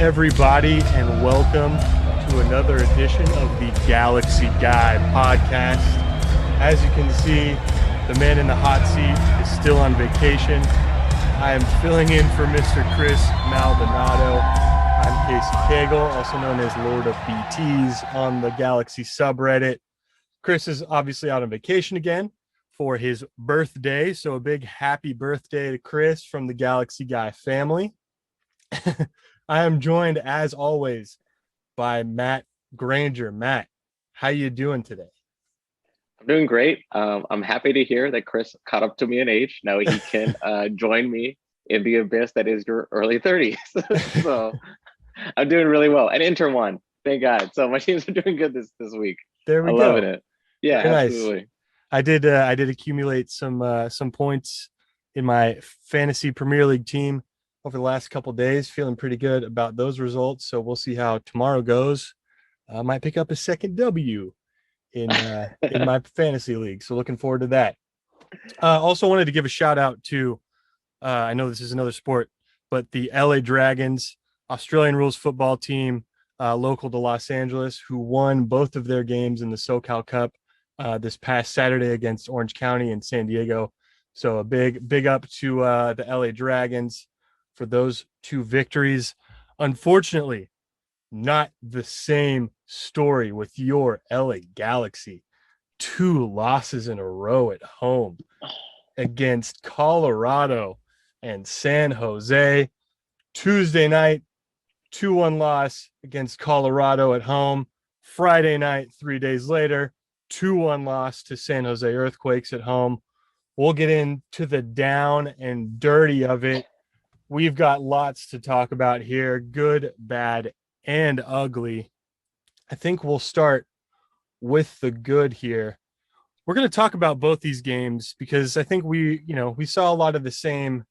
everybody, and welcome to another edition of the Galaxy Guy podcast. As you can see, the man in the hot seat is still on vacation. I am filling in for Mr. Chris Maldonado. I'm Casey Cagle, also known as Lord of BTs on the Galaxy subreddit. Chris is obviously out on vacation again for his birthday, so a big happy birthday to Chris from the Galaxy Guy family. I am joined, as always, by Matt Granger. Matt, how you doing today? I'm doing great. I'm happy to hear that Chris caught up to me in age. Now he can join me in the abyss that is your early 30s. So I'm doing really well. And intern one, thank God. So my teams are doing good this week. There we I'm go. loving it. Yeah, Very absolutely. Nice. I did accumulate some points in my fantasy Premier League team over the last couple of days, feeling pretty good about those results. So we'll see how tomorrow goes. I might pick up a second W in my fantasy league. So looking forward to that. Also wanted to give a shout out to, I know this is another sport, but the LA Dragons, Australian rules football team, local to Los Angeles, who won both of their games in the SoCal Cup this past Saturday against Orange County and San Diego. So a big up to the LA Dragons for those two victories. Unfortunately, not the same story with your LA Galaxy. 2 losses in a row at home against Colorado and San Jose. Tuesday night, 2-1 loss against Colorado at home. Friday night, 3 days later, 2-1 loss to San Jose Earthquakes at home. We'll get into the down and dirty of it. We've got lots to talk about here, good, bad, and ugly. I think we'll start with the good here. We're going to talk about both these games because I think we saw a lot of the same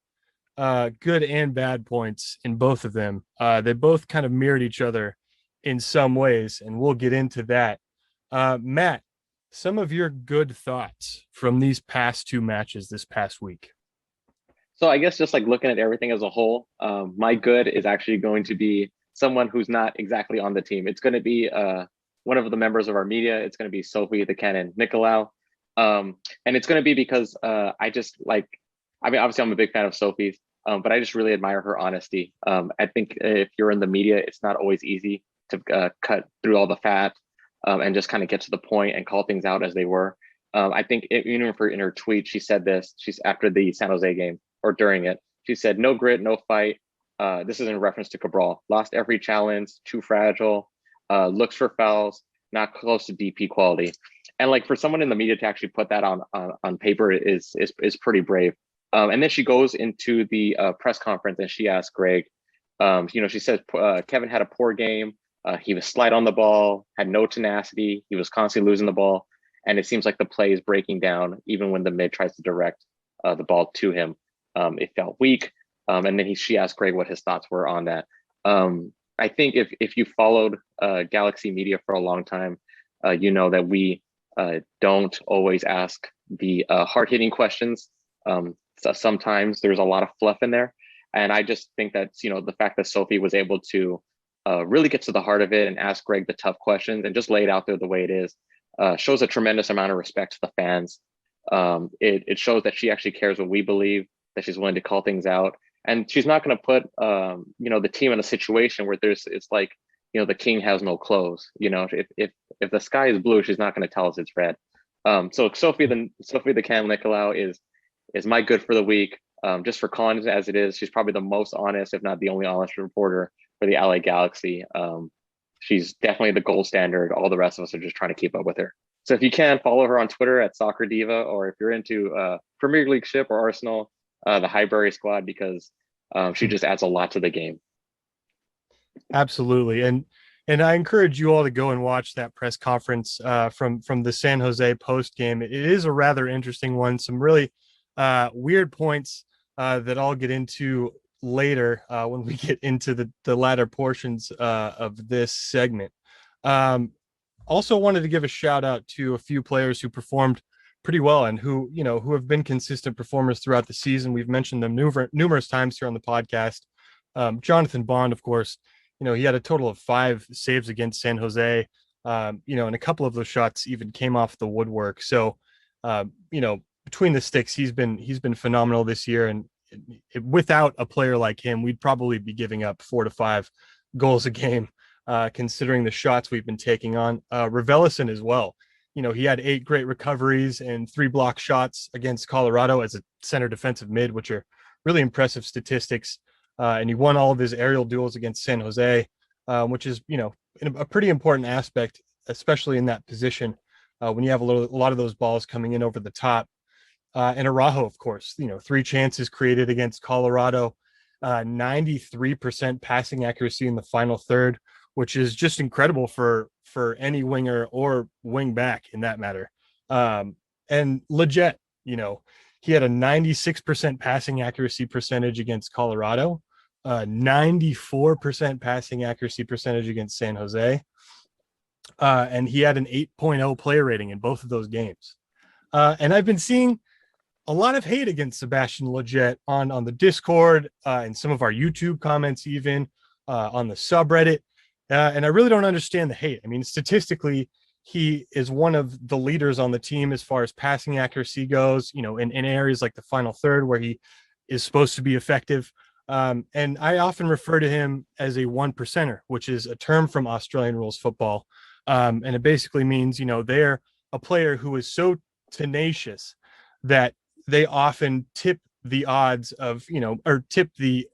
good and bad points in both of them. They both kind of mirrored each other in some ways, and we'll get into that. Matt, some of your good thoughts from these past 2 matches this past week. So I guess just like looking at everything as a whole, my good is actually going to be someone who's not exactly on the team. It's going to be one of the members of our media. It's going to be Sophie the Cannon Nicolau. And it's going to be because I just obviously I'm a big fan of Sophie's, but I just really admire her honesty. I think if you're in the media, it's not always easy to cut through all the fat and just kind of get to the point and call things out as they were. I think even in her tweet, she said this. She's after the San Jose game or during it. She said, "No grit, no fight." This is in reference to Cabral. Lost every challenge, too fragile, looks for fouls, not close to DP quality. And like for someone in the media to actually put that on paper is pretty brave. And then she goes into the press conference and she asks Greg, she says Kevin had a poor game. He was slight on the ball, had no tenacity. He was constantly losing the ball. And it seems like the play is breaking down even when the mid tries to direct the ball to him. It felt weak. And then she asked Greg what his thoughts were on that. I think if you followed Galaxy media for a long time, you know that we don't always ask the hard-hitting questions. So sometimes there's a lot of fluff in there. And I just think that, the fact that Sophie was able to really get to the heart of it and ask Greg the tough questions and just lay it out there the way it is, shows a tremendous amount of respect to the fans. It shows that she actually cares what we believe, that she's willing to call things out. And she's not going to put, the team in a situation where it's like, the king has no clothes. If the sky is blue, she's not going to tell us it's red. So Sophie the Cam Nicolau is my good for the week. Just for calling it as it is, she's probably the most honest, if not the only honest reporter for the LA Galaxy. She's definitely the gold standard. All the rest of us are just trying to keep up with her. So if you can, follow her on Twitter at Soccer Diva, or if you're into Premier League ship or Arsenal, the Highbury squad, because she just adds a lot to the game. Absolutely. And I encourage you all to go and watch that press conference from the San Jose post game. It is a rather interesting one. Some really weird points that I'll get into later when we get into the latter portions of this segment. Also wanted to give a shout out to a few players who performed pretty well and who have been consistent performers throughout the season. We've mentioned them numerous times here on the podcast. Jonathan Bond, of course, he had a total of 5 saves against San Jose. And a couple of those shots even came off the woodwork. So, between the sticks, he's been phenomenal this year. And without a player like him, we'd probably be giving up 4 to 5 goals a game, considering the shots we've been taking on. Raveloson as well. He had 8 great recoveries and 3 block shots against Colorado as a center defensive mid, which are really impressive statistics. And he won all of his aerial duels against San Jose, which is, a pretty important aspect, especially in that position when you have a lot of those balls coming in over the top. And Araujo, of course, 3 chances created against Colorado, 93% passing accuracy in the final third, which is just incredible for any winger or wing back in that matter. And Leggett, he had a 96% passing accuracy percentage against Colorado, 94% passing accuracy percentage against San Jose. And he had an 8.0 player rating in both of those games. And I've been seeing a lot of hate against Sebastian Leggett on the Discord and some of our YouTube comments, even on the subreddit. And I really don't understand the hate. I mean, statistically, he is one of the leaders on the team as far as passing accuracy goes, in areas like the final third where he is supposed to be effective. And I often refer to him as a 1%er, which is a term from Australian rules football. And it basically means, they're a player who is so tenacious that they often tip the odds of, or tip the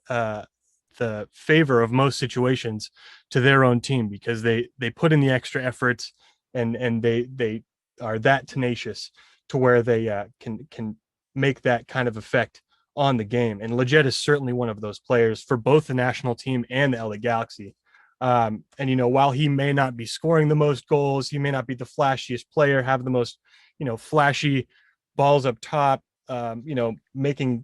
favor of most situations to their own team because they put in the extra efforts and they are that tenacious to where they can make that kind of effect on the game. And Leggett is certainly one of those players for both the national team and the LAGalaxy. And, while he may not be scoring the most goals, he may not be the flashiest player, have the most, flashy balls up top, making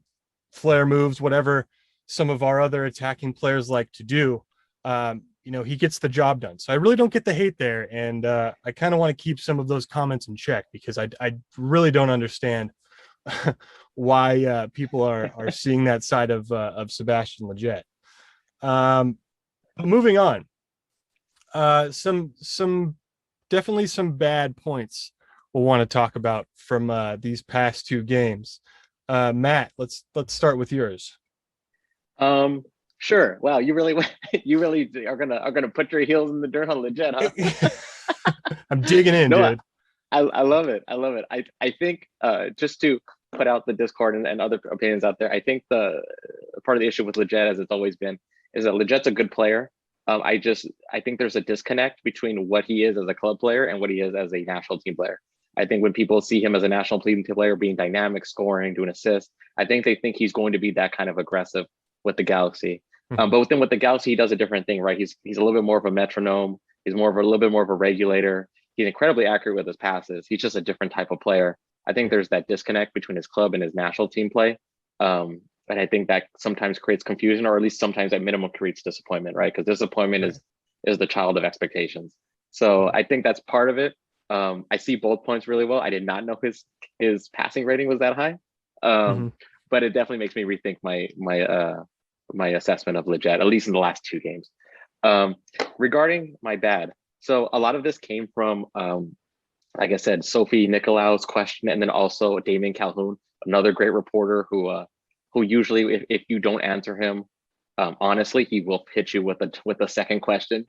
flare moves, whatever some of our other attacking players like to do. He gets the job done. So I really don't get the hate there. And I kind of want to keep some of those comments in check because I really don't understand why people are seeing that side of Sebastian Leggett. But moving on, some definitely some bad points we'll want to talk about from these past 2 games. Matt, let's start with yours. Sure. Wow, you really are gonna put your heels in the dirt on Leggett, huh? I'm digging in, No, dude. I love it. I love it. I think just to put out the Discord and other opinions out there, I think the part of the issue with Leggett, as it's always been, is that Leggett's a good player. I think there's a disconnect between what he is as a club player and what he is as a national team player. I think when people see him as a national team player being dynamic, scoring, doing assists, I think they think he's going to be that kind of aggressive with the Galaxy. But with the Galaxy, he does a different thing, right? He's a little bit more of a metronome. He's a little bit more of a regulator. He's incredibly accurate with his passes. He's just a different type of player. I think there's that disconnect between his club and his national team play. And I think that sometimes creates confusion, or at least sometimes at minimum creates disappointment, right? Because disappointment is the child of expectations. So I think that's part of it. I see both points really well. I did not know his passing rating was that high. But it definitely makes me rethink my assessment of Leggett, at least in the last 2 games. Regarding my bad, so a lot of this came from, like I said, Sophie Nicolaou's question, and then also Damien Calhoun, another great reporter who usually, if you don't answer him honestly, he will hit you with a second question.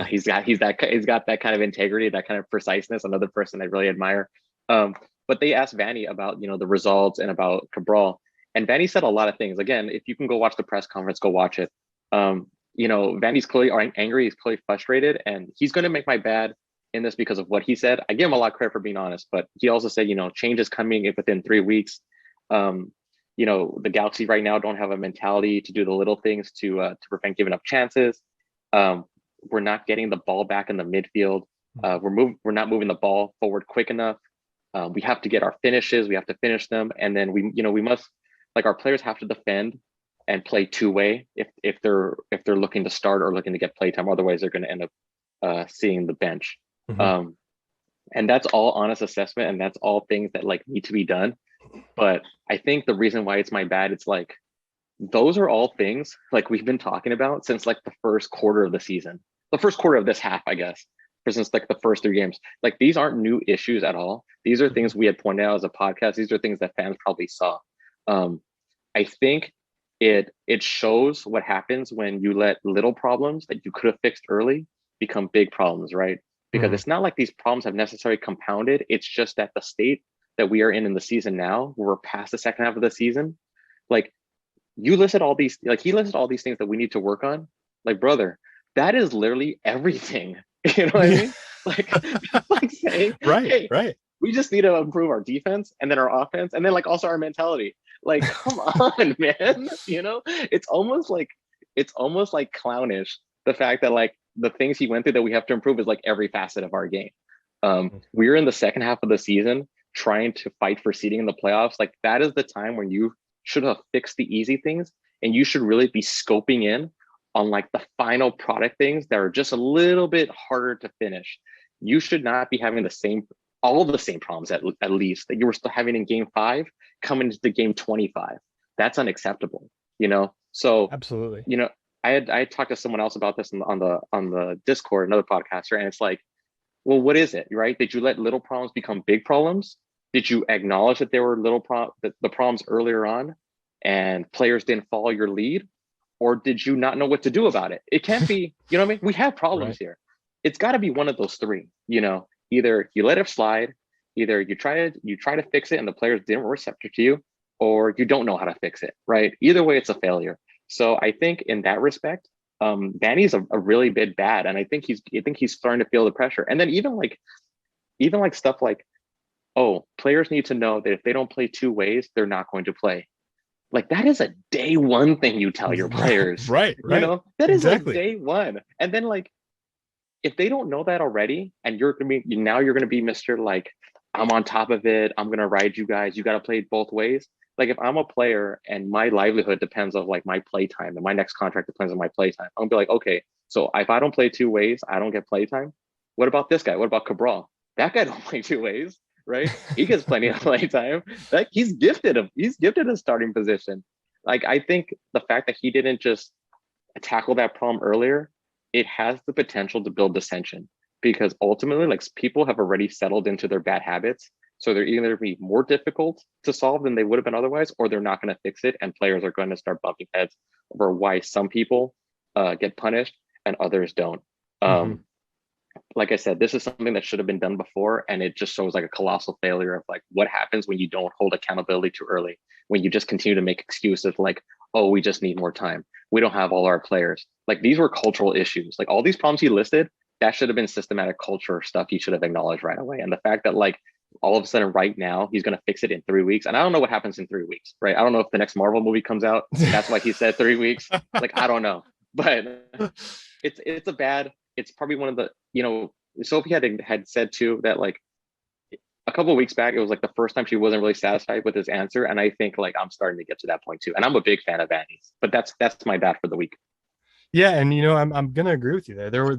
He's got that kind of integrity, that kind of preciseness. Another person I really admire. But they asked Vanny about the results and about Cabral. And Vanny said a lot of things. Again, if you can go watch the press conference, go watch it. Vanny's clearly angry, he's clearly frustrated, and he's going to make my bad in this because of what he said. I give him a lot of credit for being honest, but he also said, change is coming within 3 weeks. The Galaxy right now don't have a mentality to do the little things to prevent giving up chances. We're not getting the ball back in the midfield. We're not moving the ball forward quick enough. We have to get our finishes. We have to finish them, and then we must, our players have to defend and play 2-way if they're looking to start or looking to get play time. Otherwise, they're going to end up seeing the bench. And that's all honest assessment, and that's all things that need to be done. But I think the reason why it's my bad, it's those are all things like we've been talking about since like the first quarter of the season, the first quarter of this half, I guess, for since like the first 3 games. Like these aren't new issues at all. These are things we had pointed out as a podcast. These are things that fans probably saw. Um, I think it shows what happens when you let little problems that you could have fixed early become big problems, right? Because Mhm. it's not like these problems have necessarily compounded. It's just that the state that we are in the season now, where we're past the second half of the season, like you listed all these, like he listed all these things that we need to work on. Like, brother, that is literally everything. You know what I Yeah. mean? Like, that's like saying, Right, hey, right. we just need to improve our defense and then our offense and then like also our mentality. Like, come on, man. You know, it's almost like clownish the fact that like the things he went through that we have to improve is like every facet of our game. We're in the second half of the season trying to fight for seeding in the playoffs. Like that is the time when you should have fixed the easy things and you should really be scoping in on like the final product things that are just a little bit harder to finish. You should not be having the same all the same problems at least that you were still having in game 5 coming into game 25. That's unacceptable, you know? So, Absolutely. you know, I had talked to someone else about this on the Discord, another podcaster, and it's like, well, what is it, right? Did you let little problems become big problems? Did you acknowledge that there were the problems earlier on and players didn't follow your lead? Or did you not know what to do about it? It can't be, you know what I mean? We have problems Right. here. It's got to be one of those three, you know, either you let it slide, either you try to fix it and the players didn't receptive to you, or you don't know how to fix it, right? Either way, it's a failure. So I think in that respect, Danny's a really bit bad, and I think he's starting to feel the pressure. And then even like stuff like, oh, players need to know that if they don't play 2 ways, they're not going to play. Like that is a day one thing you tell your Right, players. right, You right. know, that is like Exactly. day one. And then like if they don't know that already, and you're gonna be now you're gonna be Mr. Like, I'm on top of it. I'm gonna ride you guys. You gotta play it both ways. Like if I'm a player and my livelihood depends on like my play time and my next contract depends on my play time, I'm gonna be like, okay, so if I don't play 2 ways, I don't get play time. What about this guy? What about Cabral? That guy don't play 2 ways, right? He gets plenty of play time. Like he's gifted a starting position. Like I think the fact that he didn't just tackle that problem earlier, it has the potential to build dissension because ultimately, like people have already settled into their bad habits. So they're either be more difficult to solve than they would have been otherwise, or they're not going to fix it. And players are going to start bumping heads over why some people get punished and others don't. Hmm. Um, like I said, this is something that should have been done before, and it just shows like a colossal failure of like what happens when you don't hold accountability too early, when you just continue to make excuses like, oh, we just need more time. We don't have all our players. Like these were cultural issues. Like all these problems he listed, that should have been systematic culture stuff he should have acknowledged right away. And the fact that like all of a sudden right now he's going to fix it in 3 weeks, and I don't know what happens in 3 weeks, right? I don't know if the next Marvel movie comes out. That's why he said 3 weeks. Like I don't know, but it's probably one of the, Sophie had said too that like a couple of weeks back it was like the first time she wasn't really satisfied with his answer, and I think like I'm starting to get to that point too, and I'm a big fan of Annie's, but that's my bad for the week. Yeah, and I'm gonna agree with you there.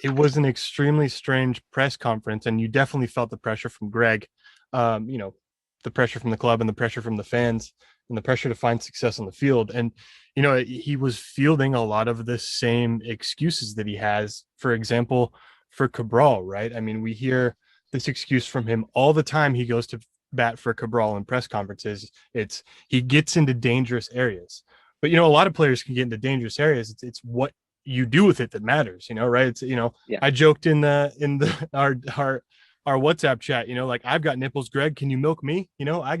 It was an extremely strange press conference, and you definitely felt the pressure from Greg. You know, the pressure from the club and the pressure from the fans and the pressure to find success on the field. And he was fielding a lot of the same excuses that he has, for example, for Cabral, right? I mean, we hear this excuse from him all the time. He goes to bat for Cabral in press conferences. It's he gets into dangerous areas. But a lot of players can get into dangerous areas. It's what you do with it that matters, right? It's Yeah. I joked in the our WhatsApp chat, like I've got nipples, Greg. Can you milk me? I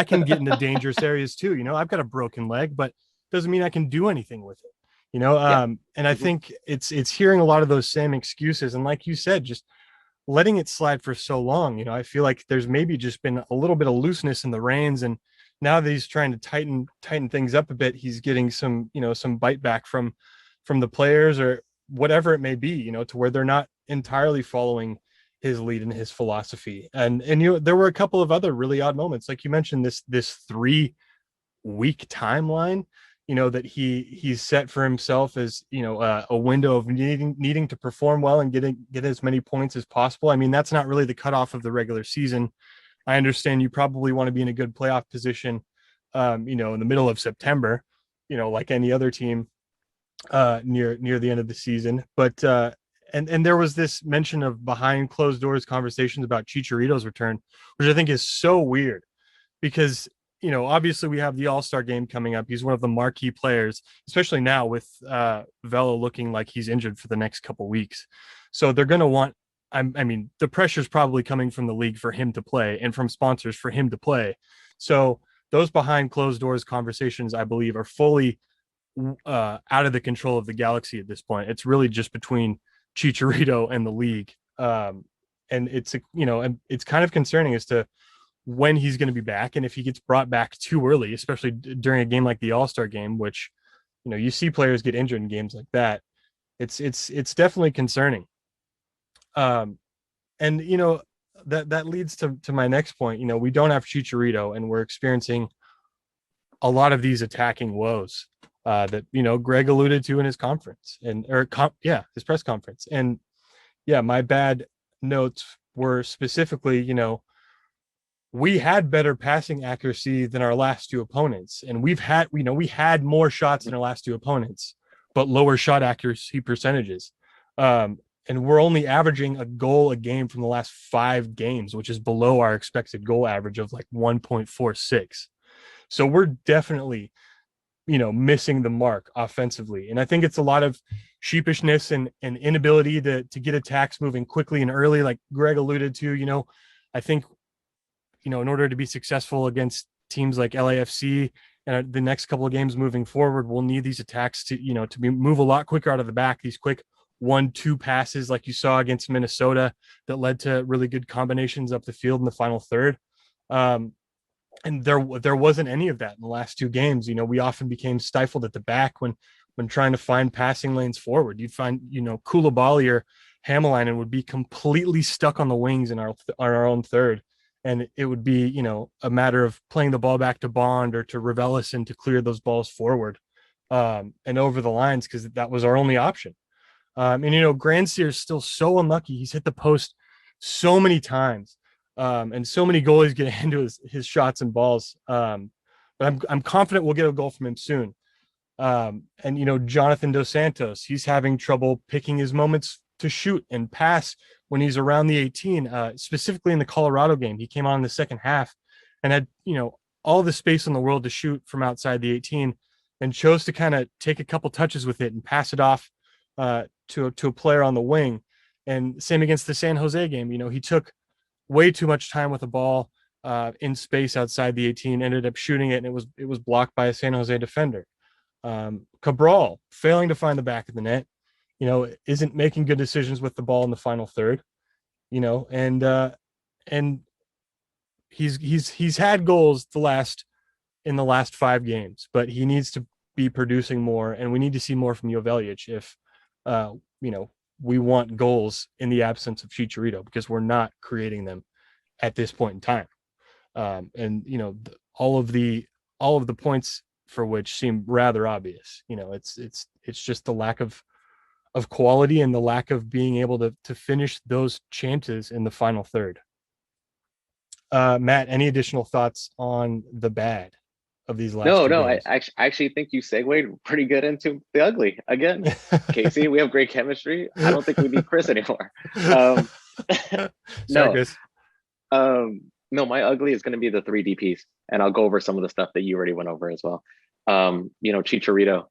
can get into dangerous areas too. I've got a broken leg, but doesn't mean I can do anything with it. Yeah. And I Mhm. think it's hearing a lot of those same excuses. And like you said, just letting it slide for so long, I feel like there's maybe just been a little bit of looseness in the reins, and now that he's trying to tighten things up a bit, he's getting some bite back from the players or whatever it may be, to where they're not entirely following his lead and his philosophy. And there were a couple of other really odd moments, like you mentioned, this 3 week timeline, that he's set for himself as a window of needing to perform well and get as many points as possible. I mean, that's not really the cutoff of the regular season. I understand you probably want to be in a good playoff position, in the middle of September, like any other team near the end of the season. But and there was this mention of behind closed doors conversations about Chicharito's return, which I think is so weird because obviously we have the All-Star game coming up. He's one of the marquee players, especially now with Vela looking like he's injured for the next couple weeks. So they're going to want, I mean, the pressure's probably coming from the league for him to play and from sponsors for him to play. So those behind closed doors conversations, I believe, are fully out of the control of the Galaxy at this point. It's really just between Chicharito and the league. And it's kind of concerning as to when he's going to be back and if he gets brought back too early, especially during a game like the All-Star game, which you see players get injured in games like that. It's definitely concerning. And that leads to my next point. We don't have Chicharito, and we're experiencing a lot of these attacking woes that Greg alluded to in his conference his press conference. And my bad notes were specifically, we had better passing accuracy than our last two opponents, and we had more shots than our last two opponents, but lower shot accuracy percentages. And we're only averaging a goal a game from the last 5 games, which is below our expected goal average of like 1.46. So we're definitely, missing the mark offensively. And I think it's a lot of sheepishness and inability to get attacks moving quickly and early, like Greg alluded to. I think, in order to be successful against teams like LAFC and the next couple of games moving forward, we'll need these attacks to move a lot quicker out of the back, these quick 1-2 passes like you saw against Minnesota that led to really good combinations up the field in the final third. And there wasn't any of that in the last 2 games. We often became stifled at the back when trying to find passing lanes forward. You'd find, Koulibaly or Hamalainen would be completely stuck on the wings in our own third. And it would be, a matter of playing the ball back to Bond or to Ravelis to clear those balls forward and over the lines, because that was our only option. Grandsir is still so unlucky. He's hit the post so many times. And so many goalies get into his shots and balls. But I'm confident we'll get a goal from him soon. And Jonathan Dos Santos, he's having trouble picking his moments to shoot and pass when he's around the 18, specifically in the Colorado game. He came on in the second half and had, all the space in the world to shoot from outside the 18 and chose to kind of take a couple touches with it and pass it off to a player on the wing. And same against the San Jose game. He took way too much time with the ball in space outside the 18, ended up shooting it, and it was blocked by a San Jose defender. Cabral failing to find the back of the net, isn't making good decisions with the ball in the final third, and he's had goals in the last 5 games, but he needs to be producing more, and we need to see more from Joveljic if we want goals in the absence of Chicharito, because we're not creating them at this point in time. And all of the points for which seem rather obvious. It's just the lack of quality and the lack of being able to finish those chances in the final third. Matt, any additional thoughts on the bad of these last two games? I actually think you segued pretty good into the ugly again. Casey, we have great chemistry. I don't think we need Chris anymore. Sorry, Chris. No, my ugly is going to be the 3 DPs, and I'll go over some of the stuff that you already went over as well. Chicharito,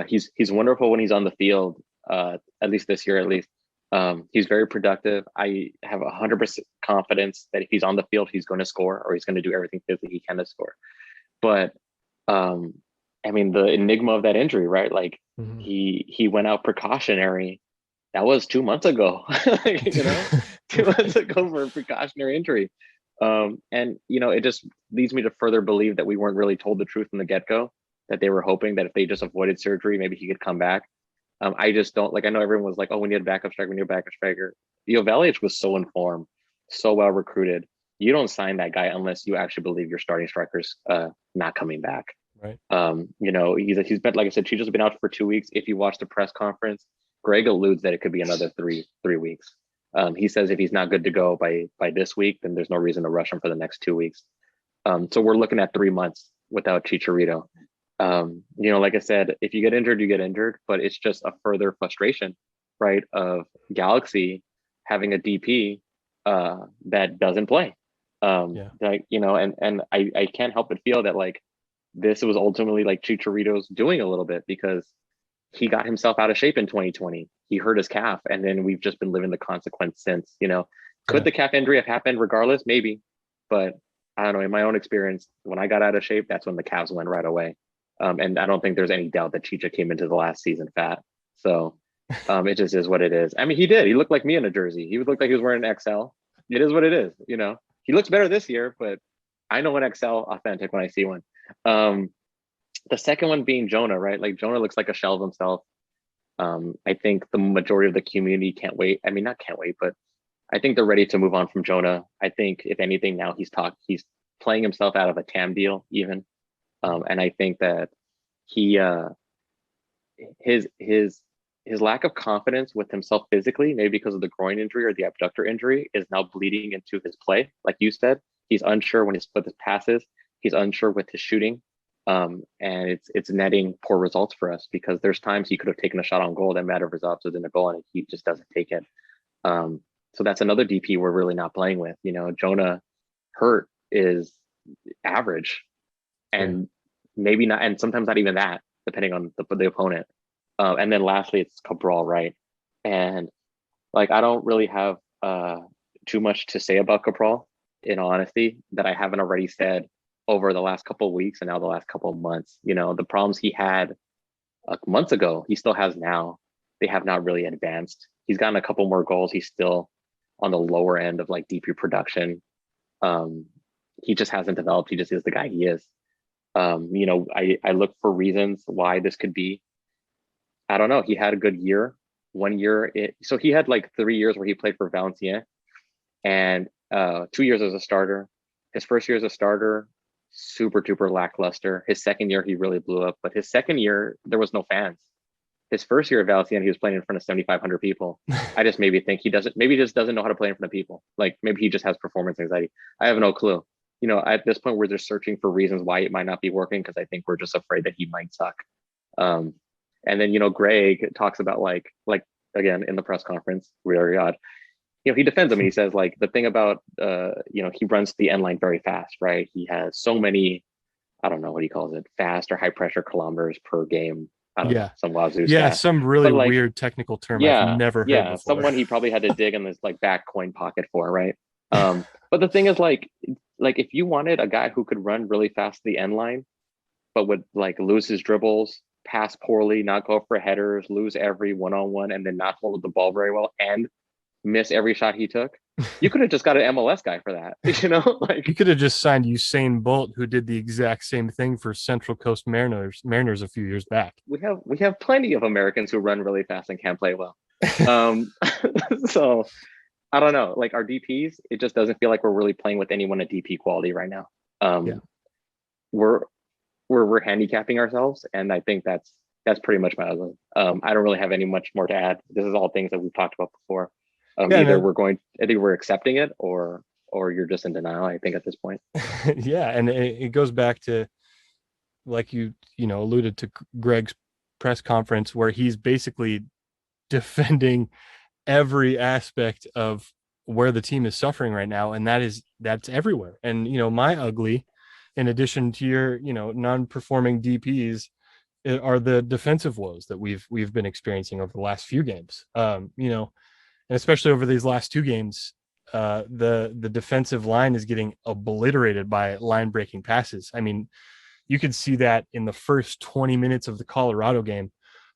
he's wonderful when he's on the field, at least this year, at least. He's very productive. I have 100% confidence that if he's on the field, he's going to score, or he's going to do everything physically he can to score. But the enigma of that injury, right? Like he went out precautionary. That was 2 months ago, 2 months ago for a precautionary injury. It just leads me to further believe that we weren't really told the truth from the get-go, that they were hoping that if they just avoided surgery, maybe he could come back. I just don't, I know everyone was like, oh, we need a backup striker. Joveljic was so informed, so well recruited. You don't sign that guy unless you actually believe your starting striker's not coming back. Right. He's been, like I said, Chicho's just been out for 2 weeks. If you watch the press conference, Greg alludes that it could be another three weeks. He says if he's not good to go by this week, then there's no reason to rush him for the next 2 weeks. So we're looking at 3 months without Chicharito. Like I said, if you get injured, you get injured, but it's just a further frustration, right? Of Galaxy having a DP that doesn't play. Yeah. And I can't help but feel that like this was ultimately like Chicharito's doing a little bit because he got himself out of shape in 2020. He hurt his calf, and then we've just been living the consequence since. Could Yeah. the calf injury have happened regardless? Maybe, but I don't know. In my own experience, when I got out of shape, that's when the calves went right away. And I don't think there's any doubt that Chicha came into the last season fat. So it just is what it is. I mean, he did. He looked like me in a jersey. He would look like he was wearing an XL. It is what it is. He looks better this year, but I know an XL authentic when I see one. The second one being Jonah, right? Like Jonah looks like a shell of himself. I think the majority of the community can't wait. I mean, not can't wait, but I think they're ready to move on from Jonah. I think if anything, now he's playing himself out of a TAM deal even. And I think that he his lack of confidence with himself physically, maybe because of the groin injury or the abductor injury, is now bleeding into his play. Like you said, he's unsure when he's put his passes. He's unsure with his shooting. And it's netting poor results for us because there's times he could have taken a shot on goal that might have resulted in a goal and he just doesn't take it. So that's another DP we're really not playing with. Jonah hurt is average and maybe not, and sometimes not even that, depending on the opponent. And then lastly, it's Cabral, right? And like, I don't really have too much to say about Cabral, in all honesty, that I haven't already said over the last couple of weeks and now the last couple of months. The problems he had months ago, he still has now. They have not really advanced. He's gotten a couple more goals. He's still on the lower end of like DP production. He just hasn't developed. He just is the guy he is. I look for reasons why this could be. I don't know. He had a good year. 1 year. So he had like 3 years where he played for Valenciennes and 2 years as a starter. His first year as a starter, super duper lackluster. His second year, he really blew up. But his second year, there was no fans. His first year at Valenciennes, he was playing in front of 7,500 people. I just maybe think he just doesn't know how to play in front of people. Like maybe he just has performance anxiety. I have no clue. At this point, we're just searching for reasons why it might not be working because I think we're just afraid that he might suck. And then, Greg talks about like again, in the press conference, very odd. He defends him and he says like the thing about, he runs the end line very fast, right? He has so many, I don't know what he calls it, fast or high pressure kilometers per game. I don't know, some wazoo stat. Some really like, weird technical term I've never heard before. Someone he probably had to dig in this like back coin pocket for, right? But the thing is like if you wanted a guy who could run really fast the end line, but would like lose his dribbles, pass poorly, not go for headers, lose every one-on-one, and then not hold the ball very well, and miss every shot he took, you could have just got an MLS guy for that. Like you could have just signed Usain Bolt, who did the exact same thing for Central Coast Mariners a few years back. We have plenty of Americans who run really fast and can't play well. So I don't know. Like our DPs, it just doesn't feel like we're really playing with anyone at DP quality right now. We're handicapping ourselves, and I think that's pretty much my outlook. I don't really have any much more to add. This is all things that we've talked about before. Either we're accepting it, or you're just in denial, I think, at this point. Yeah, and it goes back to, like you alluded to Greg's press conference, where he's basically defending every aspect of where the team is suffering right now, and that's everywhere. And my ugly, in addition to your non-performing DPs, are the defensive woes that we've been experiencing over the last few games. And especially over these last two games, the defensive line is getting obliterated by line breaking passes. I mean, you could see that in the first 20 minutes of the Colorado game,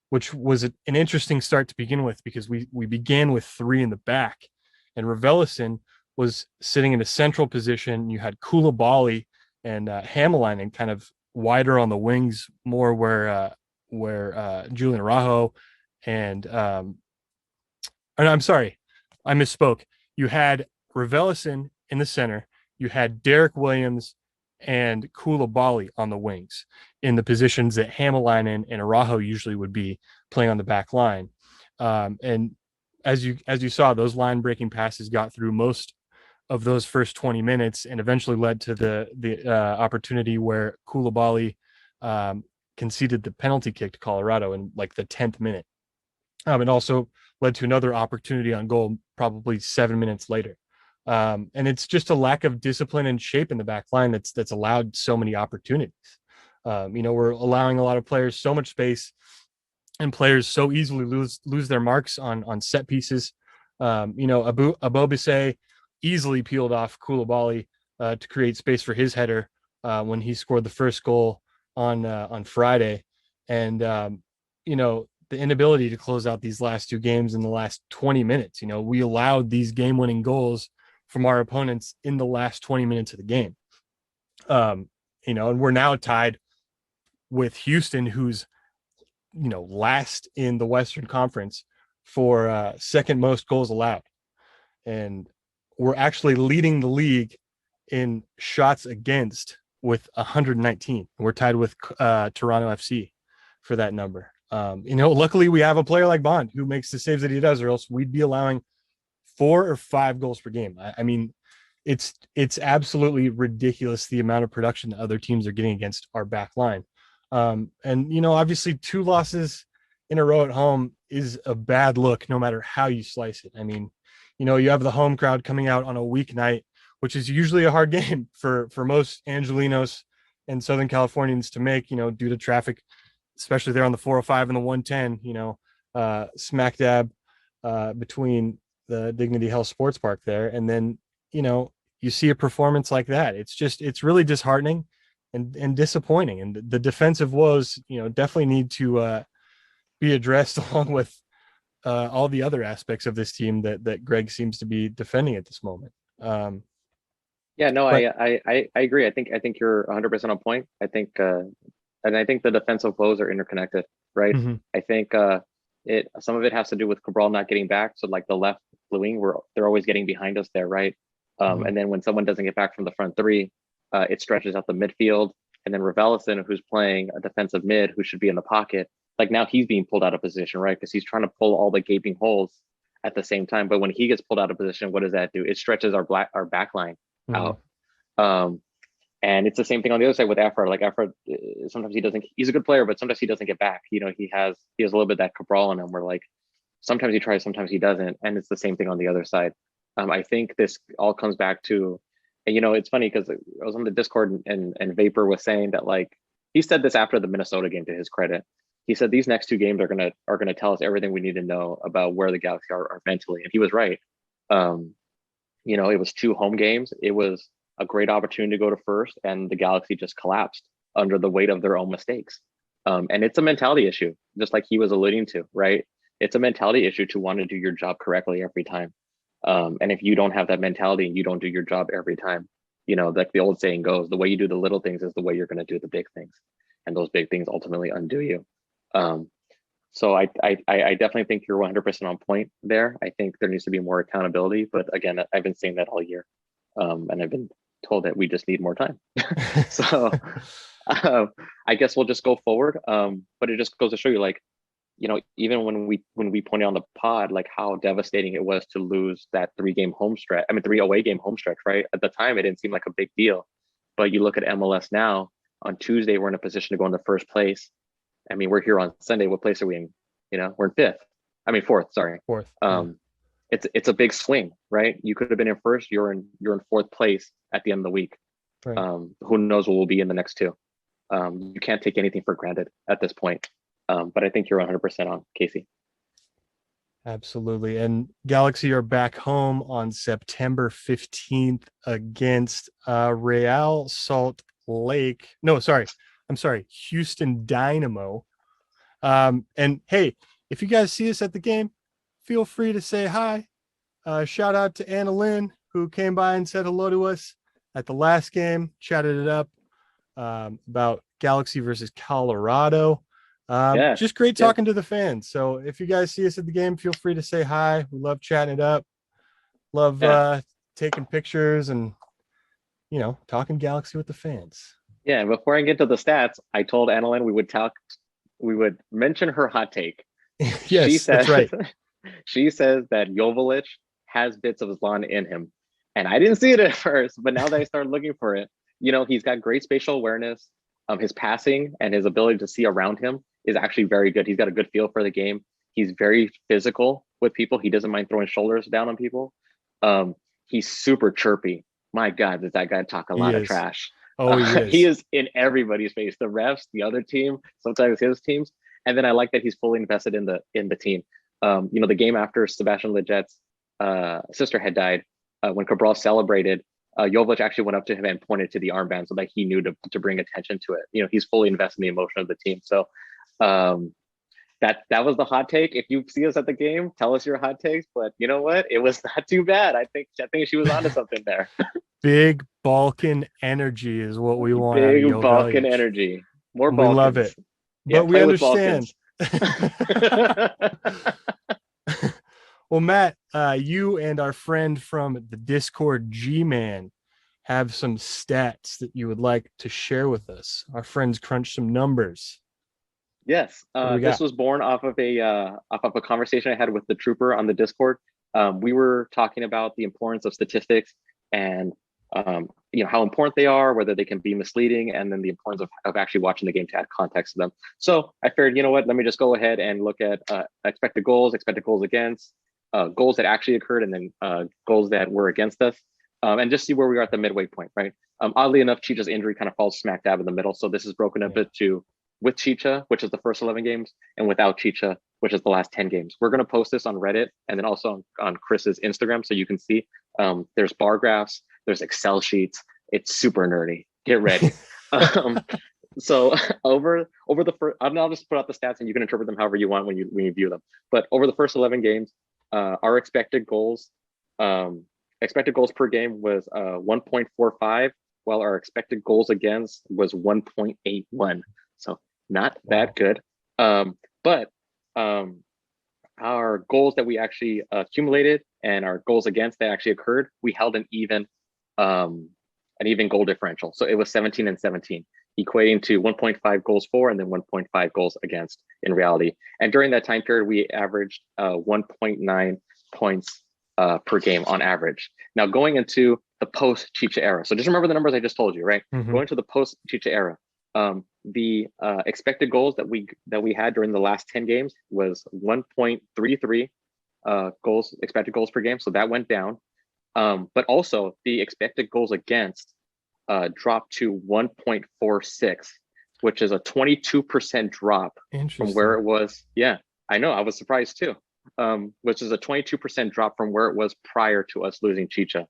which was an interesting start to begin with, because we began with three in the back, and Raveloson was sitting in a central position. You had Koulibaly and Hamelainen kind of wider on the wings, more where Julian Araujo and I'm sorry, I misspoke. You had Raveloson in the center. You had Derek Williams and Koulibaly on the wings, in the positions that Hamelainen and Araujo usually would be playing on the back line. And as you saw, those line breaking passes got through most of those first 20 minutes, and eventually led to the opportunity where Koulibaly conceded the penalty kick to Colorado in like the 10th minute. It also led to another opportunity on goal probably 7 minutes later. And it's just a lack of discipline and shape in the back line that's allowed so many opportunities. We're allowing a lot of players so much space, and players so easily lose their marks on set pieces. Abobise easily peeled off Koulibaly to create space for his header when he scored the first goal on Friday. And the inability to close out these last two games in the last 20 minutes. We allowed these game-winning goals from our opponents in the last 20 minutes of the game. And we're now tied with Houston, who's last in the Western Conference for second most goals allowed. And we're actually leading the league in shots against with 119. We're tied with Toronto FC for that number. Luckily we have a player like Bond who makes the saves that he does, or else we'd be allowing 4 or 5 goals per game. I mean, it's absolutely ridiculous the amount of production that other teams are getting against our back line. Obviously 2 losses in a row at home is a bad look no matter how you slice it. I mean, you have the home crowd coming out on a weeknight, which is usually a hard game for most Angelinos and Southern Californians to make, due to traffic, especially there on the 405 and the 110, smack dab between the Dignity Health Sports Park there. And then, you see a performance like that. It's really disheartening and disappointing. And the defensive woes, definitely need to be addressed along with all the other aspects of this team that Greg seems to be defending at this moment. Yeah, no, I agree. I think you're 100% on point. I think the defensive woes are interconnected, right? Mm-hmm. I think some of it has to do with Cabral not getting back. So like the left wing, they're always getting behind us there, right? Mm-hmm. And then when someone doesn't get back from the front three, it stretches out the midfield. And then Raveloson, who's playing a defensive mid, who should be in the pocket, like now he's being pulled out of position, right? Because he's trying to pull all the gaping holes at the same time. But when he gets pulled out of position, what does that do? It stretches our back line out. And it's the same thing on the other side with Afra. Like Afra, sometimes he's a good player, but sometimes he doesn't get back. He has a little bit of that Cabral in him where like sometimes he tries, sometimes he doesn't. And it's the same thing on the other side. I think this all comes back to, and it's funny because I was on the Discord and Vapor was saying that like, he said this after the Minnesota game, to his credit. He said these next 2 games are gonna tell us everything we need to know about where the Galaxy are mentally. And he was right. It was 2 home games. It was a great opportunity to go to first, and the Galaxy just collapsed under the weight of their own mistakes. And it's a mentality issue, just like he was alluding to, right? It's a mentality issue to want to do your job correctly every time. And if you don't have that mentality and you don't do your job every time, like the old saying goes, the way you do the little things is the way you're going to do the big things. And those big things ultimately undo you. So I definitely think you're 100% on point there. I think there needs to be more accountability. But again, I've been saying that all year. And I've been told that we just need more time. So I guess we'll just go forward. But it just goes to show you, like, even when we pointed on the pod, like how devastating it was to lose that 3 away game home stretch, right? At the time, it didn't seem like a big deal. But you look at MLS now, on Tuesday, we're in a position to go into first place. I mean, we're here on Sunday. What place are we in? We're in fourth, sorry. Fourth. It's a big swing, right? You could have been in first. You're in 4th place at the end of the week. Right. Who knows what will be in the next 2? You can't take anything for granted at this point. But I think you're 100% on, Casey. Absolutely. And Galaxy are back home on September 15th against Real Salt Lake. No, sorry. I'm sorry. Houston Dynamo. And hey, if you guys see us at the game, feel free to say hi. Shout out to Anna Lynn, who came by and said hello to us at the last game, chatted it up about Galaxy versus Colorado. Just great talking to the fans. So if you guys see us at the game, feel free to say hi. We love chatting it up. Love taking pictures and, talking Galaxy with the fans. Yeah, and before I get to the stats, I told Annalyn we would mention her hot take. Yes, that's right. She says that Joveljic has bits of Zlatan in him. And I didn't see it at first, but now that I started looking for it, he's got great spatial awareness. His passing and his ability to see around him is actually very good. He's got a good feel for the game. He's very physical with people. He doesn't mind throwing shoulders down on people. He's super chirpy. My God, does that guy talk a lot of trash? Oh, he is. He is in everybody's face. The refs, the other team, sometimes his teams. And then I like that he's fully invested in the team. The game after Sebastian Leget's sister had died, when Cabral celebrated, Jovic actually went up to him and pointed to the armband so that he knew to bring attention to it. He's fully invested in the emotion of the team. So that was the hot take. If you see us at the game, tell us your hot takes. But you know what? It was not too bad. I think she was onto something there. Big Balkan energy is what we want. Big Balkan energy. More Balkans. We love it. But we understand. Well, Matt, you and our friend from the Discord, G-Man, have some stats that you would like to share with us. Our friends crunched some numbers. Yes, this was born off of a conversation I had with the trooper on the Discord. We were talking about the importance of statistics and how important they are, whether they can be misleading, and then the importance of actually watching the game to add context to them. So I figured, you know what, let me just go ahead and look at expected goals against, goals that actually occurred, and then goals that were against us, and just see where we are at the midway point, right? Oddly enough, Chicha's injury kind of falls smack dab in the middle. So this is broken up into with Chicha, which is the first 11 games, and without Chicha, which is the last 10 games. We're going to post this on Reddit and then also on Chris's Instagram, so you can see there's bar graphs, there's Excel sheets. It's super nerdy. Get ready. So over the first, I'll just put out the stats and you can interpret them however you want when you view them. But over the first 11 games, our expected goals per game was 1.45, while our expected goals against was 1.81. So not that good. But our goals that we actually accumulated and our goals against that actually occurred, we held an even goal differential. So it was 17 and 17, equating to 1.5 goals for and then 1.5 goals against in reality. And during that time period, we averaged 1.9 points per game on average. Now going into the post-Chicha era. So just remember the numbers I just told you, right? Mm-hmm. Going to the post-Chicha era, the expected goals that we had during the last 10 games was 1.33 expected goals per game. So that went down. But also the expected goals against dropped to 1.46, which is a 22% drop from where it was. Yeah, I know. I was surprised too. Which is a 22% drop from where it was prior to us losing Chicha.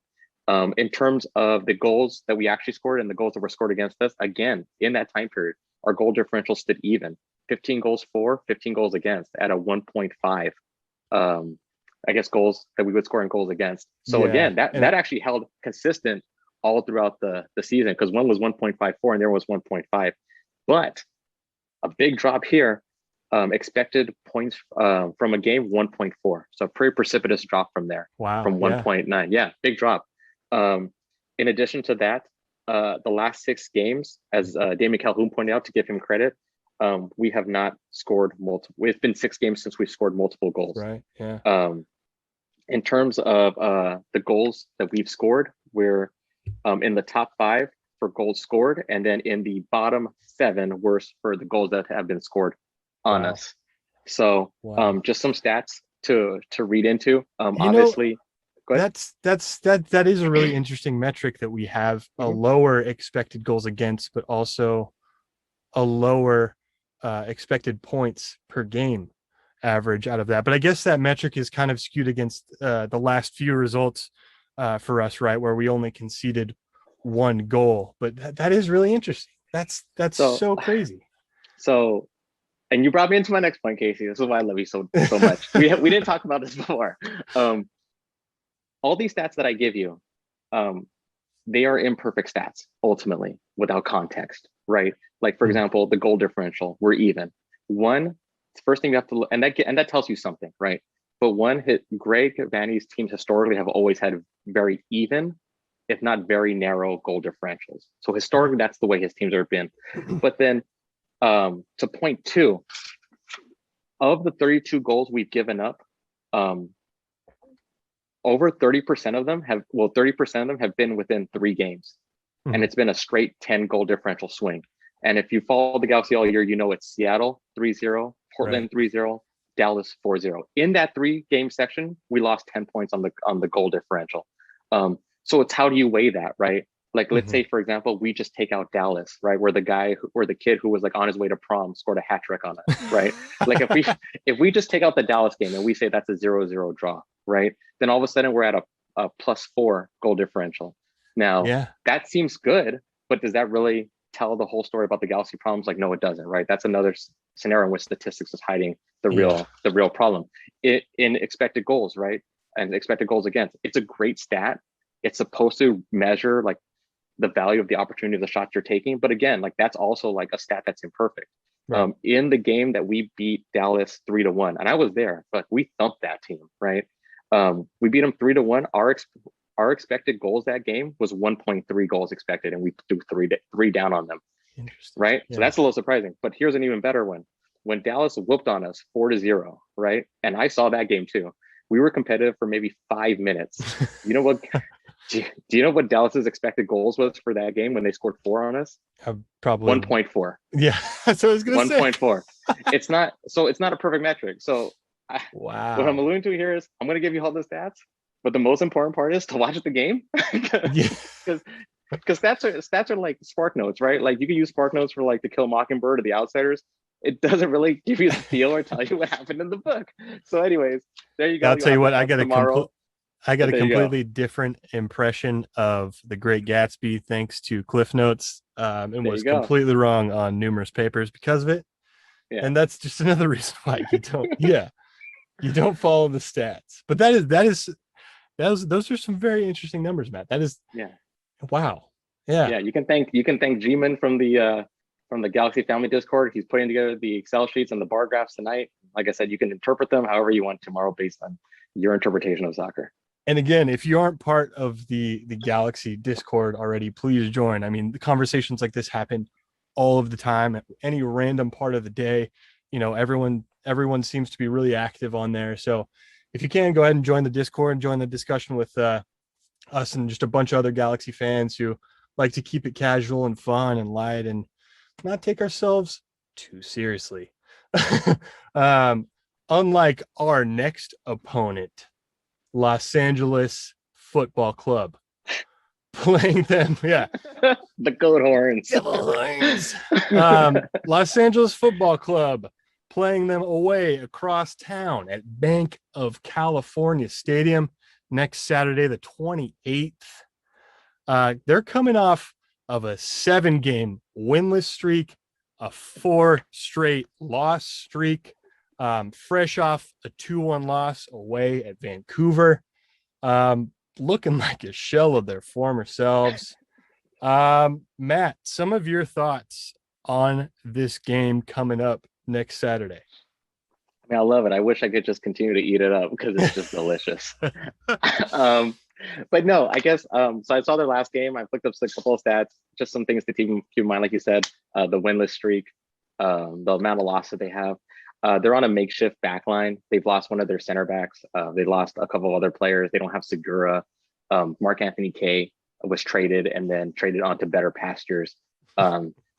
In terms of the goals that we actually scored and the goals that were scored against us, again, in that time period, our goal differential stood even. 15 goals for, 15 goals against at a 1.5. Goals that we would score in goals against. So again, that actually held consistent all throughout the season, because one was 1.54 and there was 1.5. But a big drop here, expected points from a game, 1.4. So a pretty precipitous drop from there. Wow. From 1.9. Yeah, big drop. In addition to that, the last 6 games, as Damien Calhoun pointed out, to give him credit, we have not scored multiple. It's been 6 games since we've scored multiple goals. Right. Yeah. In terms of the goals that we've scored, we're in the top 5 for goals scored, and then in the bottom 7 worst for the goals that have been scored on us. So just some stats to read into. Obviously, that is a really interesting metric that we have, a lower expected goals against, but also a lower expected points per game average out of that. But I guess that metric is kind of skewed against the last few results for us, right, where we only conceded 1 goal. But that is really interesting. That's so crazy. So, and you brought me into my next point, Casey. This is why I love you so much. We didn't talk about this before. All these stats that I give you, they are imperfect stats ultimately without context, right? Like for example, the goal differential, we're even. First thing you have to look, and that tells you something, right? But Greg Vanny's teams historically have always had very even, if not very narrow goal differentials. So historically, that's the way his teams have been. But then to point 2, of the 32 goals we've given up, over 30% of them have, well, 30% of them have been within 3 games. And it's been a straight 10 goal differential swing. And if you follow the Galaxy all year, you know it's Seattle 3-0, Portland 3-0, Dallas 4-0. In that 3-game section, we lost 10 points on the goal differential. So it's how do you weigh that, right? Like, let's say, for example, we just take out Dallas, right? Where the guy or the kid who was like on his way to prom scored a hat trick on us, right? Like if we just take out the Dallas game and we say that's a 0-0 draw, right? Then all of a sudden we're at a +4 goal differential. Now that seems good, but does that really tell the whole story about the Galaxy problems? Like, no, it doesn't, right? That's another scenario in which statistics is hiding the real problem. In expected goals, right? And expected goals against, it's a great stat. It's supposed to measure like the value of the opportunity of the shots you're taking. But again, like that's also like a stat that's imperfect. Right. In the game that we beat Dallas 3-1, and I was there, but we thumped that team, right? We beat them 3-1. Our expected goals that game was 1.3 goals expected, and we threw three down on them. Right? Yeah. So that's a little surprising. But here's an even better one. When Dallas whooped on us 4-0, right? And I saw that game too. We were competitive for maybe 5 minutes. You know what? Do you know what Dallas's expected goals was for that game when they scored 4 on us? Probably 1.4. Yeah, that's what I was gonna say. 1.4. It's not a perfect metric. So wow. What I'm alluding to here is I'm gonna give you all the stats, but the most important part is to watch the game. Because stats are like Spark Notes, right? Like you can use Spark Notes for like To Kill a Mockingbird or The Outsiders. It doesn't really give you the feel or tell you what happened in the book. So anyways, there you go. I'll tell you what, I got a completely different impression of The Great Gatsby thanks to Cliff Notes, and was completely wrong on numerous papers because of it. Yeah. And that's just another reason why you don't you don't follow the stats. But those are some very interesting numbers, Matt. That is wow. Yeah. You can thank G-Man from the Galaxy Family Discord. He's putting together the Excel sheets and the bar graphs tonight. Like I said, you can interpret them however you want tomorrow based on your interpretation of soccer. And again, if you aren't part of the Galaxy Discord already, please join. I mean, the conversations like this happen all of the time at any random part of the day. You know, everyone seems to be really active on there. So if you can, go ahead and join the Discord and join the discussion with us and just a bunch of other Galaxy fans who like to keep it casual and fun and light and not take ourselves too seriously. Unlike our next opponent, Los Angeles Football Club, playing them, the Goat Horns. Los Angeles Football Club playing them away across town at Bank of California Stadium next Saturday, the 28th. They're coming off of a 7-game winless streak, a 4 straight loss streak, fresh off a 2-1 loss away at Vancouver, looking like a shell of their former selves. Matt, some of your thoughts on this game coming up next Saturday? I mean, I love it. I wish I could just continue to eat it up because it's just delicious. But no, I guess, so I saw their last game. I looked up a couple of stats, just some things to keep in mind, like you said, the winless streak, the amount of loss that they have. They're on a makeshift back line. They've lost one of their center backs. They lost a couple of other players. They don't have Segura. Mark Anthony Kaye was traded and then traded on to better pastures.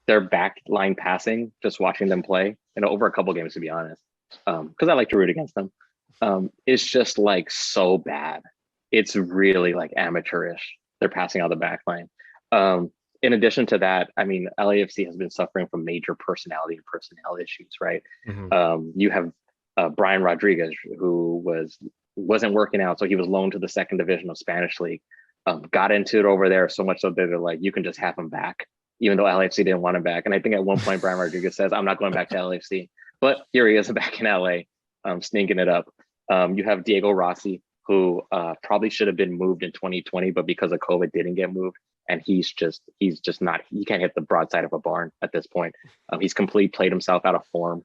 Their back line passing, just watching them play, over a couple games, to be honest, because I like to root against them, it's just like so bad. It's really like amateurish. They're passing out the back line. In addition to that, I mean, LAFC has been suffering from major personality and personnel issues, right? You have Brian Rodriguez, who wasn't working out, so he was loaned to the 2nd division of Spanish League. Got into it over there so much so that they're like, you can just have him back, even though LAFC didn't want him back. And I think at one point Brian Rodriguez says, I'm not going back to LAFC. But here he is back in LA, sneaking it up. You have Diego Rossi, who probably should have been moved in 2020, but because of COVID didn't get moved. And he's just not, he can't hit the broadside of a barn at this point. He's completely played himself out of form.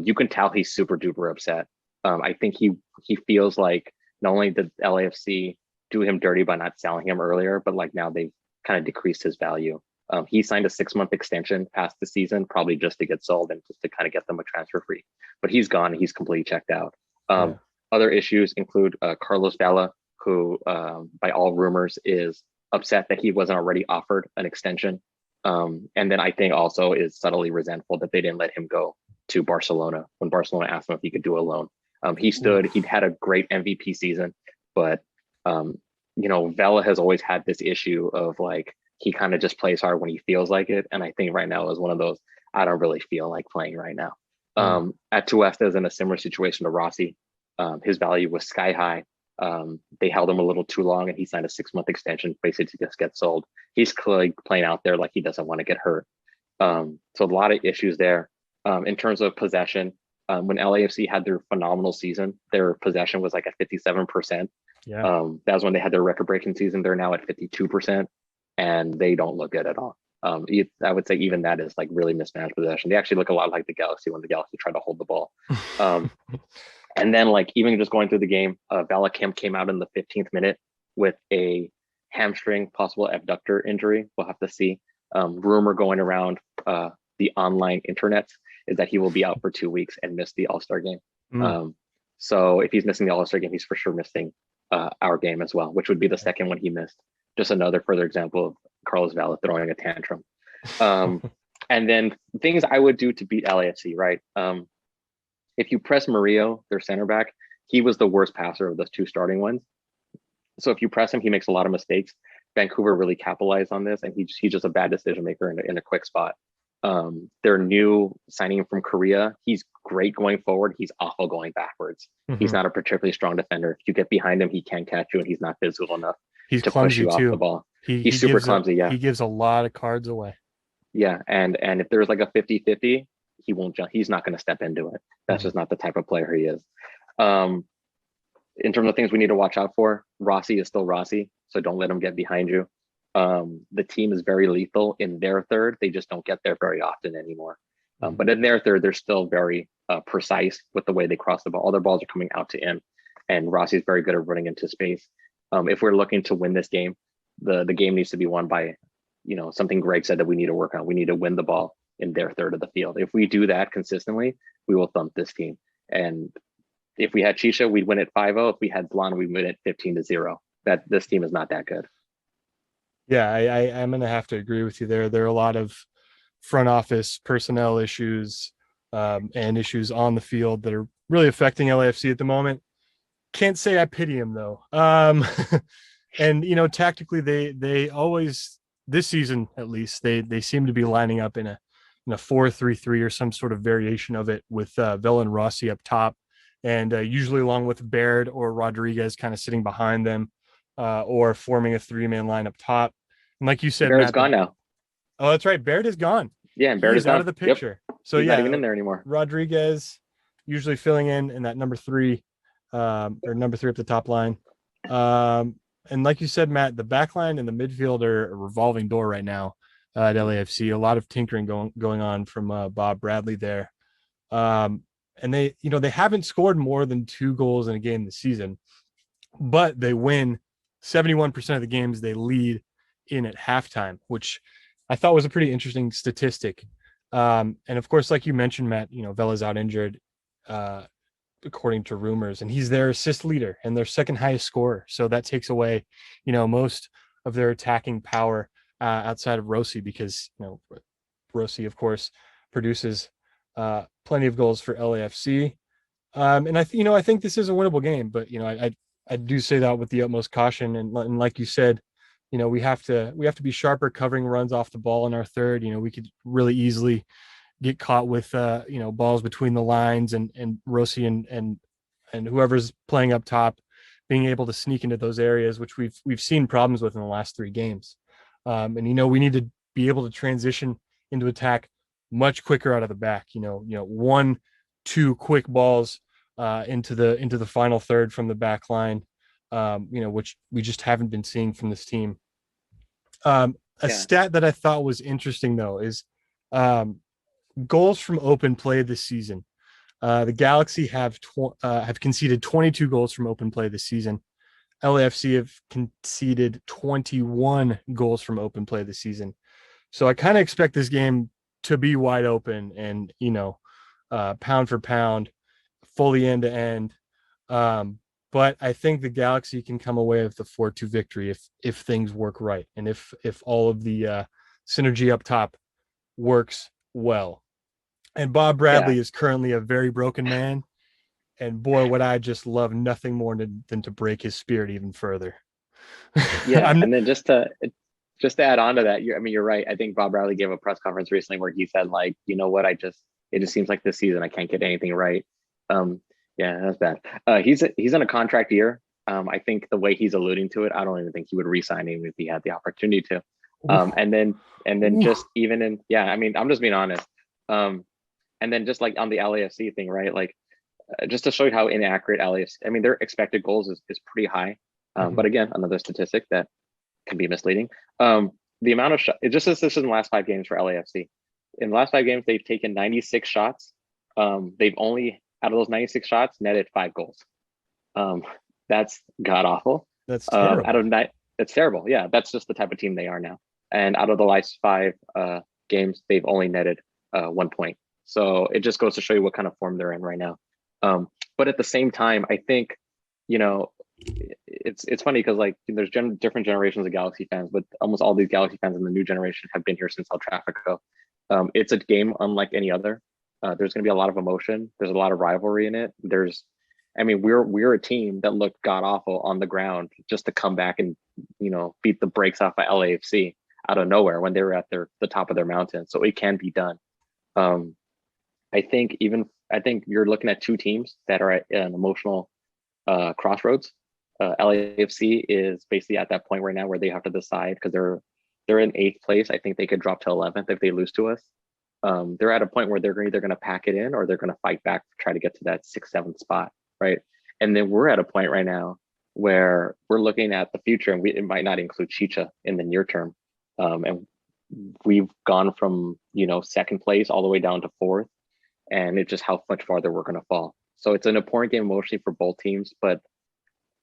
You can tell he's super duper upset. I think he feels like not only did LAFC do him dirty by not selling him earlier, but like now they've kind of decreased his value. He signed a 6-month extension past the season, probably just to get sold and just to kind of get them a transfer free. But he's gone. He's completely checked out. Other issues include Carlos Vela, who, by all rumors, is upset that he wasn't already offered an extension. And then I think also is subtly resentful that they didn't let him go to Barcelona when Barcelona asked him if he could do a loan. He'd had a great MVP season, but Vela has always had this issue of like, he kind of just plays hard when he feels like it. And I think right now is one of those, I don't really feel like playing right now. At Tuesta is in a similar situation to Rossi. His value was sky high. They held him a little too long and he signed a 6-month extension, basically to just get sold. He's clearly playing out there like he doesn't want to get hurt. So a lot of issues there. In terms of possession, when LAFC had their phenomenal season, their possession was like at 57%. Yeah. That was when they had their record-breaking season. They're now at 52%, and they don't look good at all. I would say even that is like really mismanaged possession. They actually look a lot like the Galaxy when the Galaxy tried to hold the ball. And then like even just going through the game, Vela came out in the 15th minute with a hamstring, possible abductor injury. We'll have to see. Rumor going around the online internet is that he will be out for 2 weeks and miss the All-Star game. So if he's missing the All-Star game, he's for sure missing our game as well, which would be the second one he missed. Just another further example of Carlos Vela throwing a tantrum. And then things I would do to beat LAFC, right? If you press Murillo, their center back, he was the worst passer of those two starting ones. So if you press him, he makes a lot of mistakes. Vancouver really capitalized on this, and he's just a bad decision maker in a quick spot. Their new signing from Korea, he's great going forward. He's awful going backwards. He's not a particularly strong defender. If you get behind him, he can't catch you, and he's not physical enough He's to clumsy push you too. off the ball. He's super clumsy, yeah. He gives a lot of cards away. Yeah, and if there's like a 50-50, he won't jump. He's not going to step into it. That's just not the type of player he is. In terms of things we need to watch out for, Rossi is still Rossi, so don't let him get behind you. The team is very lethal in their third. They just don't get there very often anymore. But in their third, they're still very precise with the way they cross the ball. All their balls are coming out to him, and Rossi is very good at running into space. If we're looking to win this game, the game needs to be won by, something Greg said that we need to work on. We need to win the ball in their third of the field. If we do that consistently, we will thump this team. And if we had Chisha, we'd win at 5-0. If we had Zlatan, we'd win at 15-0. That this team is not that good. Yeah, I'm going to have to agree with you there. There are a lot of front office personnel issues and issues on the field that are really affecting LAFC at the moment. Can't say I pity him though. And tactically they always, this season at least, they seem to be lining up in a 4-3-3 or some sort of variation of it with Vela and Rossi up top, and usually along with Baird or Rodriguez kind of sitting behind them, or forming a 3-man line up top. And like you said, Baird's Matt, gone now. Oh, that's right. Baird is gone. Yeah, and Baird is out of the picture. Yep. So he's not even in there anymore. Rodriguez usually filling in that number 3, or number 3 up the top line. And like you said, Matt, the back line and the midfield are a revolving door right now at LAFC. A lot of tinkering going on from Bob Bradley there. And they haven't scored more than 2 goals in a game this season, but they win 71% of the games they lead in at halftime, which I thought was a pretty interesting statistic. And of course, like you mentioned, Matt, Vela's out injured, according to rumors, and he's their assist leader and their second highest scorer. So that takes away, most of their attacking power outside of Rossi, because, Rossi, of course, produces plenty of goals for LAFC. And I think this is a winnable game, but, I do say that with the utmost caution. And like you said, we have to be sharper covering runs off the ball in our third. We could really easily get caught with balls between the lines, and Rossi and whoever's playing up top being able to sneak into those areas, which we've seen problems with in the last 3 games. And we need to be able to transition into attack much quicker out of the back. 1-2 quick balls into the final third from the back line, which we just haven't been seeing from this team. Stat that I thought was interesting though is goals from open play this season. The Galaxy have conceded 22 goals from open play this season. LAFC have conceded 21 goals from open play this season. So I kind of expect this game to be wide open and, pound for pound, fully end to end. but I think the Galaxy can come away with the 4-2 victory if things work right and if all of the synergy up top works well. And Bob Yeah. Bradley is currently a very broken man. And boy, would I just love nothing more than to break his spirit even further. Yeah. I'm And then just to add on to that, I mean, you're right. I think Bob Riley gave a press conference recently where he said, like, you know what, it just seems like this season I can't get anything right. Um, yeah, that's bad. He's in a contract year. I think the way he's alluding to it, I don't even think he would resign even if he had the opportunity to. oof, And then oof. just even in, yeah, I mean, I'm just being honest. Um, and then just like on the LAFC thing, right? Like just to show you how inaccurate LAFC, I mean, their expected goals is pretty high. Mhm. But again, another statistic that can be misleading. The amount of shots, it just says this in the last 5 games for LAFC. In the last 5 games, they've taken 96 shots. They've only, out of those 96 shots, netted 5 goals. Um, that's god awful. That's Out of terrible. nine, it's terrible. Yeah, that's just the type of team they are now. And out of the last 5 games, they've only netted 1 point. So it just goes to show you what kind of form they're in right now. But at the same time, I think, you know, it's funny because like there's different generations of Galaxy fans, but almost all these Galaxy fans in the new generation have been here since El Trafico. It's a game unlike any other. There's going to be a lot of emotion. There's a lot of rivalry in it. I mean, we're a team that looked god awful on the ground just to come back and beat the brakes off of LAFC out of nowhere when they were at the top of their mountain. So it can be done. Um, I think you're looking at two teams that are at an emotional crossroads. LAFC is basically at that point right now where they have to decide because they're in 8th place. I think they could drop to 11th if they lose to us. They're at a point where they're either going to pack it in or they're going to fight back to try to get to that 6th, 7th spot, right? And then we're at a point right now where we're looking at the future, and it might not include Chicha in the near term. And we've gone from 2nd place all the way down to 4th, and it's just how much farther we're going to fall. So it's an important game emotionally for both teams, but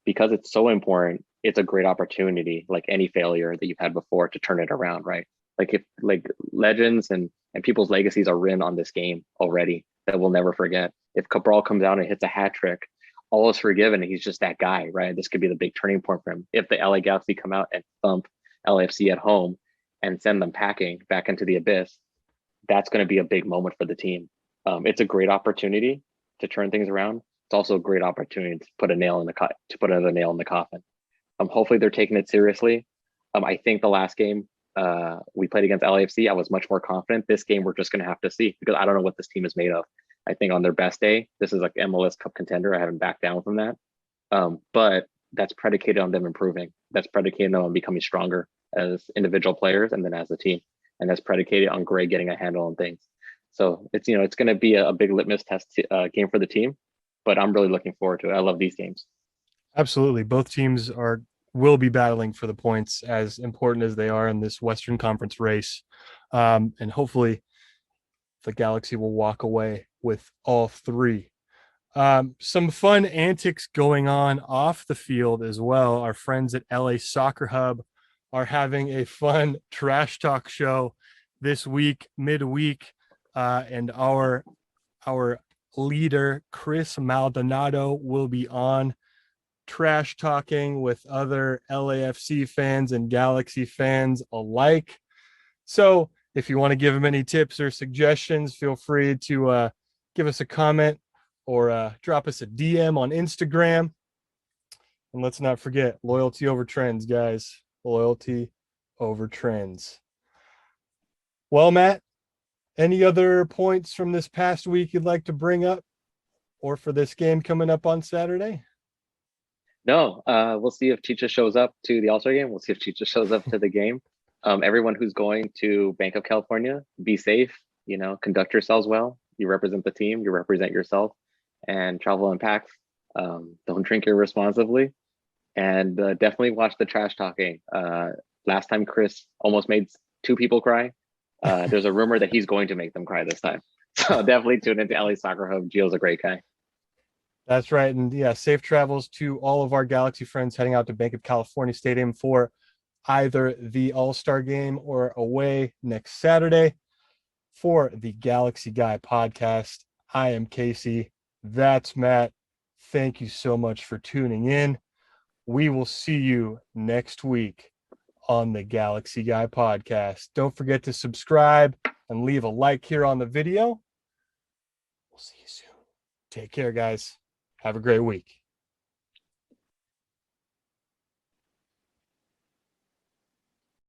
because it's so important, it's a great opportunity, like any failure that you've had before, to turn it around, right? Like if like legends and people's legacies are written on this game already that we'll never forget. If Cabral comes out and hits a hat trick, all is forgiven, and he's just that guy, right? This could be the big turning point for him. If the LA Galaxy come out and thump LAFC at home and send them packing back into the abyss, that's going to be a big moment for the team. It's a great opportunity to turn things around. It's also a great opportunity to put another nail in the coffin. Hopefully they're taking it seriously. I think the last game we played against LAFC, I was much more confident. This game we're just going to have to see because I don't know what this team is made of. I think on their best day, this is like MLS Cup contender. I haven't backed down from that. But that's predicated on them improving. That's predicated on becoming stronger as individual players and then as a team. And that's predicated on Gray getting a handle on things. So it's going to be a big litmus test game for the team, but I'm really looking forward to it. I love these games. Absolutely. Both teams will be battling for the points as important as they are in this Western Conference race. And hopefully the Galaxy will walk away with all three. Some fun antics going on off the field as well. Our friends at LA Soccer Hub are having a fun trash talk show this week, midweek, and our leader Chris Maldonado will be on trash talking with other LAFC fans and Galaxy fans alike. So if you want to give him any tips or suggestions, feel free to give us a comment or drop us a DM on Instagram. And let's not forget loyalty over trends, guys. Loyalty over trends. Well, Matt, any other points from this past week you'd like to bring up or for this game coming up on Saturday? No, we'll see if Chicha shows up to the All-Star game. We'll see if Chicha shows up to the game. Everyone who's going to Bank of California, be safe, conduct yourselves well. You represent the team, you represent yourself, and travel in packs. Don't drink irresponsibly, and definitely watch the trash talking. Last time Chris almost made 2 people cry. There's a rumor that he's going to make them cry this time. So definitely tune into LA Soccer Hub. Gio's a great guy. That's right. And yeah, safe travels to all of our Galaxy friends heading out to Bank of California Stadium for either the All-Star game or away next Saturday. For the Galaxy Guy podcast, I am Casey. That's Matt. Thank you so much for tuning in. We will see you next week on the Galaxy Guy podcast. Don't forget to subscribe and leave a like here on the video. We'll see you soon. Take care, guys. Have a great week.